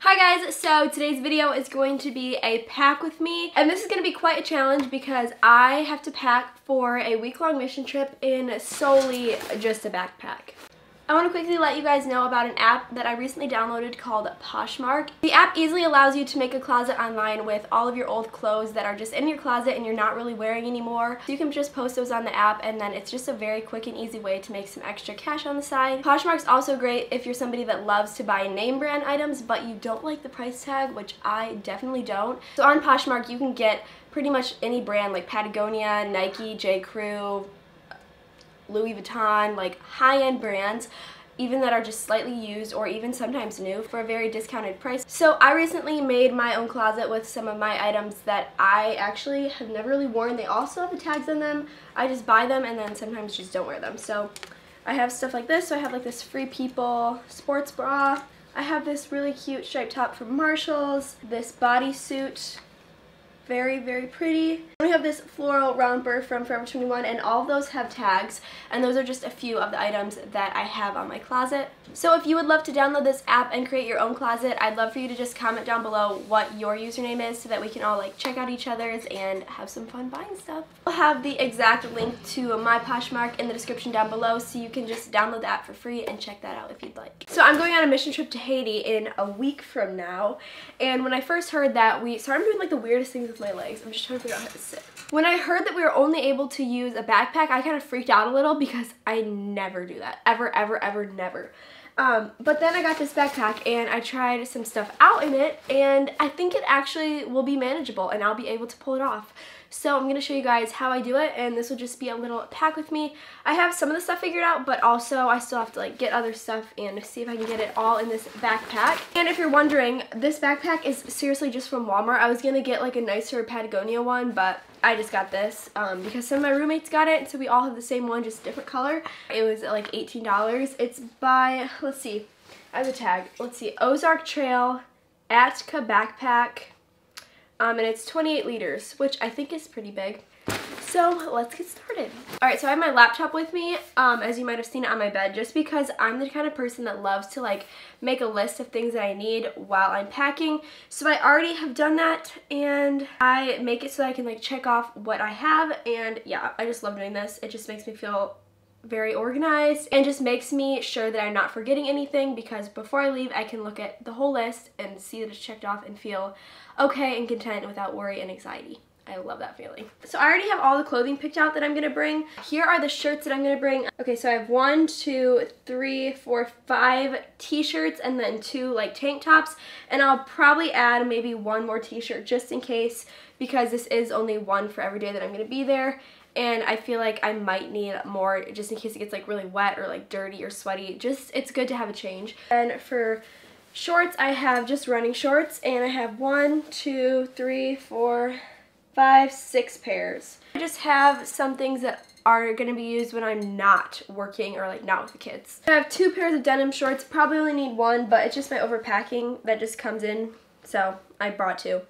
Hi guys, so today's video is going to be a pack with me, and this is going to be quite a challenge because I have to pack for a week-long mission trip in solely just a backpack. I want to quickly let you guys know about an app that I recently downloaded called Poshmark. The app easily allows you to make a closet online with all of your old clothes that are just in your closet and you're not really wearing anymore. So you can just post those on the app, and then it's just a very quick and easy way to make some extra cash on the side. Poshmark's also great if you're somebody that loves to buy name brand items but you don't like the price tag, which I definitely don't. So on Poshmark you can get pretty much any brand like Patagonia, Nike, J. Crew, Louis Vuitton, like high-end brands, even that are just slightly used or even sometimes new, for a very discounted price. So I recently made my own closet with some of my items that I actually have never really worn. They also have the tags on them. I just buy them and then sometimes just don't wear them. So I have stuff like this. So I have like this Free People sports bra. I have this really cute striped top from Marshalls. This bodysuit. Very, very pretty. We have this floral romper from Forever 21, and all of those have tags, and those are just a few of the items that I have on my closet. So if you would love to download this app and create your own closet, I'd love for you to just comment down below what your username is so that we can all like check out each other's and have some fun buying stuff. I'll have the exact link to my Poshmark in the description down below, so you can just download the app for free and check that out if you'd like. So I'm going on a mission trip to Haiti in a week from now, and when I first heard that I'm doing like the weirdest things with my legs. I'm just trying to figure out how to sit. When I heard that we were only able to use a backpack, I kind of freaked out a little because I never do that. Ever, ever, ever, never. But then I got this backpack and I tried some stuff out in it, and I think it actually will be manageable and I'll be able to pull it off. So I'm going to show you guys how I do it, and this will just be a little pack with me. I have some of the stuff figured out, but also I still have to like get other stuff and see if I can get it all in this backpack. And if you're wondering, this backpack is seriously just from Walmart. I was going to get like a nicer Patagonia one, but I just got this because some of my roommates got it, so we all have the same one, just different color. It was like $18. It's by, let's see, I have a tag. Let's see, Ozark Trail, Atka Backpack. And it's 28 liters, which I think is pretty big. So let's get started. Alright, so I have my laptop with me, as you might have seen it on my bed, just because I'm the kind of person that loves to like make a list of things that I need while I'm packing. So I already have done that, and I make it so that I can like check off what I have, and yeah, I just love doing this. It just makes me feel very organized and just makes me sure that I'm not forgetting anything, because before I leave I can look at the whole list and see that it's checked off and feel okay and content without worry and anxiety. I love that feeling. So I already have all the clothing picked out that I'm gonna bring. Here are the shirts that I'm gonna bring. Okay, so I have 1, 2, 3, 4, 5 t-shirts and then 2 like tank tops, and I'll probably add maybe 1 more t-shirt just in case, because this is only one for every day that I'm gonna be there. And I feel like I might need more just in case it gets like really wet or like dirty or sweaty. Just, it's good to have a change. And for shorts, I have just running shorts, and I have 1, 2, 3, 4, 5, 6 pairs. I just have some things that are gonna be used when I'm not working or like not with the kids. I have 2 pairs of denim shorts, probably only need 1, but it's just my overpacking that just comes in, so I brought 2.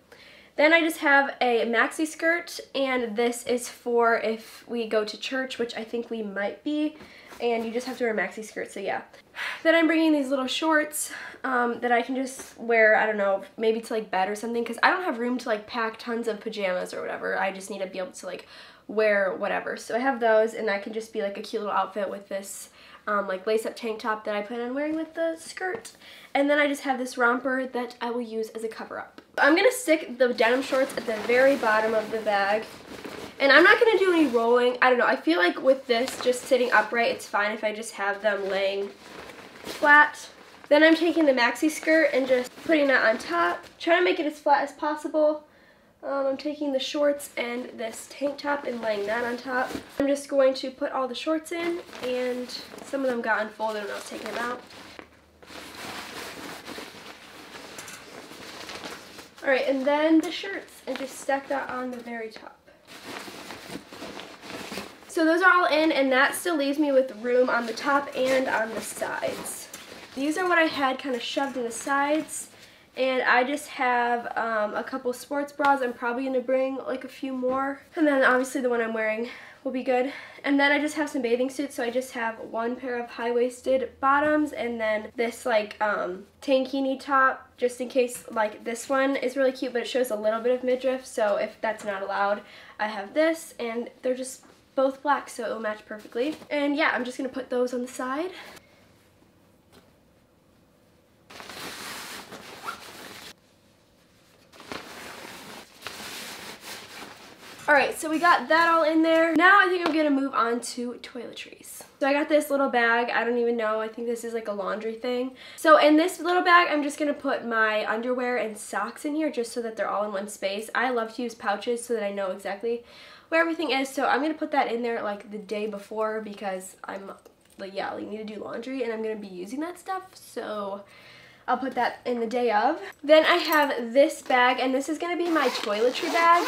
Then I just have a maxi skirt, and this is for if we go to church, which I think we might be, and you just have to wear a maxi skirt, so yeah. Then I'm bringing these little shorts that I can just wear, I don't know, maybe to like bed or something, because I don't have room to like pack tons of pajamas or whatever. I just need to be able to like wear whatever. So I have those, and that can just be like a cute little outfit with this like lace-up tank top that I plan on wearing with the skirt. And then I just have this romper that I will use as a cover-up. I'm going to stick the denim shorts at the very bottom of the bag. And I'm not going to do any rolling. I don't know. I feel like with this just sitting upright, it's fine if I just have them laying flat. Then I'm taking the maxi skirt and just putting that on top. Trying to make it as flat as possible. I'm taking the shorts and this tank top and laying that on top. I'm just going to put all the shorts in, and some of them got unfolded when I was taking them out. Alright, and then the shirts, and just stack that on the very top. So those are all in, and that still leaves me with room on the top and on the sides. These are what I had kind of shoved in the sides, And I just have a couple sports bras. I'm probably going to bring like a few more. And then obviously the one I'm wearing will be good. And then I just have some bathing suits. So I just have one pair of high-waisted bottoms and then this like tankini top, just in case. Like this one is really cute, but it shows a little bit of midriff. So if that's not allowed, I have this, and they're just both black, so it will match perfectly. And yeah, I'm just going to put those on the side. Alright, so we got that all in there. Now I think I'm going to move on to toiletries. So I got this little bag. I don't even know. I think this is like a laundry thing. So in this little bag, I'm just going to put my underwear and socks in here just so that they're all in one space. I love to use pouches so that I know exactly where everything is. So I'm going to put that in there like the day before because I'm like, yeah, I need to do laundry and I'm going to be using that stuff. So I'll put that in the day of. Then I have this bag, and this is going to be my toiletry bag.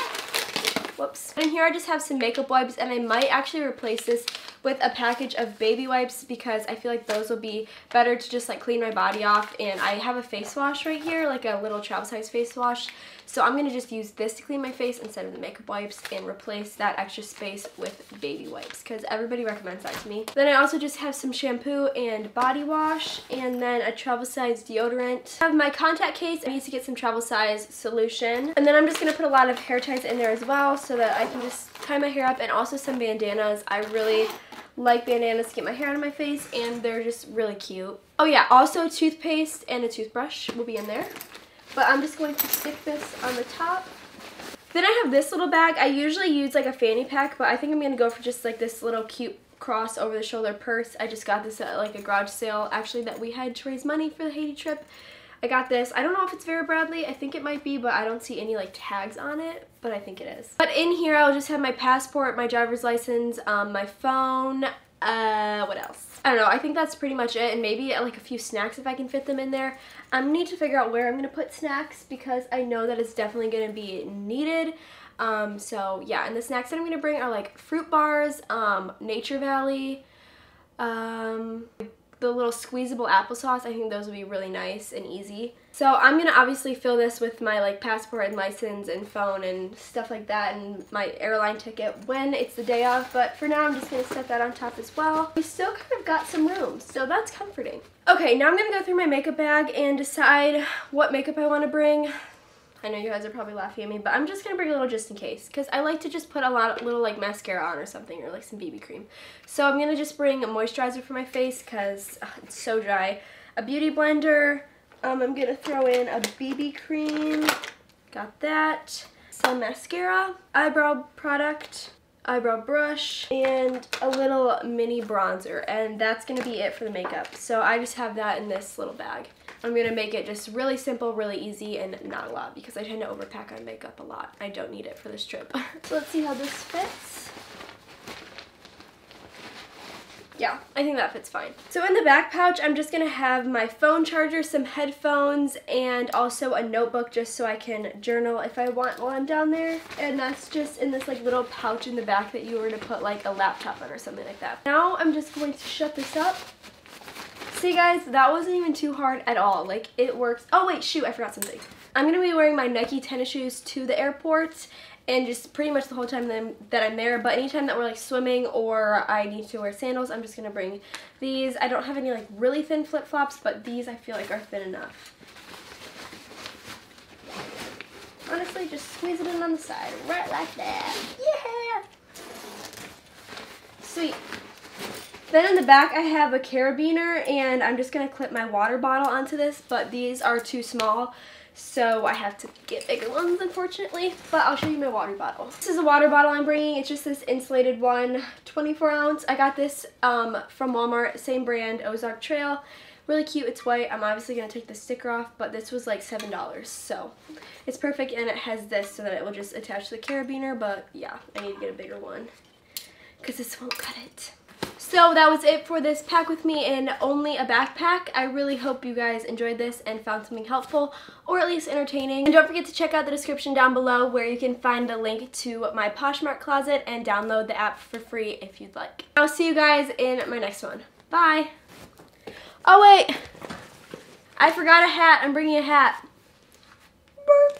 Whoops. And here I just have some makeup wipes, and I might actually replace this with a package of baby wipes because I feel like those will be better to just like clean my body off. And I have a face wash right here, like a little travel size face wash. So I'm going to just use this to clean my face instead of the makeup wipes and replace that extra space with baby wipes because everybody recommends that to me. Then I also just have some shampoo and body wash and then a travel size deodorant. I have my contact case. I need to get some travel size solution. And then I'm just going to put a lot of hair ties in there as well so that I can just tie my hair up, and also some bandanas. I really like bandanas to get my hair out of my face, and they're just really cute. Oh yeah, also toothpaste and a toothbrush will be in there. But I'm just going to stick this on the top. Then I have this little bag. I usually use like a fanny pack, but I think I'm going to go for just like this little cute cross over the shoulder purse. I just got this at like a garage sale actually that we had to raise money for the Haiti trip. I got this. I don't know if it's Vera Bradley. I think it might be, but I don't see any like tags on it, but I think it is. But in here I'll just have my passport, my driver's license, my phone, what else? I don't know, I think that's pretty much it, and maybe like a few snacks if I can fit them in there. I need to figure out where I'm going to put snacks because I know that it's definitely going to be needed. So yeah, and the snacks that I'm going to bring are like fruit bars, Nature Valley, the little squeezable applesauce. I think those will be really nice and easy. So I'm going to obviously fill this with my like passport and license and phone and stuff like that, and my airline ticket when it's the day of, but for now I'm just going to set that on top as well. We still kind of got some room, so that's comforting. Okay, now I'm going to go through my makeup bag and decide what makeup I want to bring. I know you guys are probably laughing at me, but I'm just going to bring a little just in case because I like to just put a little like mascara on or something, or like some BB cream. So I'm going to just bring a moisturizer for my face because it's so dry. A beauty blender. I'm going to throw in a BB cream. Got that. Some mascara. Eyebrow product. Eyebrow brush. And a little mini bronzer. And that's going to be it for the makeup. So I just have that in this little bag. I'm going to make it just really simple, really easy, and not a lot because I tend to overpack on makeup a lot. I don't need it for this trip. So let's see how this fits. Yeah, I think that fits fine. So in the back pouch, I'm just going to have my phone charger, some headphones, and also a notebook just so I can journal if I want while I'm down there. And that's just in this like little pouch in the back that you were to put like a laptop on or something like that. Now I'm just going to shut this up. See guys, that wasn't even too hard at all. Like, it works. Oh wait, shoot, I forgot something. I'm going to be wearing my Nike tennis shoes to the airport and just pretty much the whole time that I'm there. But anytime that we're like swimming or I need to wear sandals, I'm just going to bring these. I don't have any like really thin flip-flops, but these I feel like are thin enough. Honestly, just squeeze it in on the side, right like that. Yeah! Sweet. Then in the back I have a carabiner, and I'm just going to clip my water bottle onto this, but these are too small, so I have to get bigger ones unfortunately, but I'll show you my water bottle. This is a water bottle I'm bringing. It's just this insulated one, 24 ounce. I got this from Walmart, same brand, Ozark Trail. Really cute, it's white. I'm obviously going to take the sticker off, but this was like $7, so it's perfect, and it has this so that it will just attach to the carabiner, but yeah, I need to get a bigger one because this won't cut it. So that was it for this pack with me in only a backpack. I really hope you guys enjoyed this and found something helpful or at least entertaining. And don't forget to check out the description down below where you can find the link to my Poshmark closet and download the app for free if you'd like. I'll see you guys in my next one. Bye! Oh wait! I forgot a hat. I'm bringing a hat. Burp.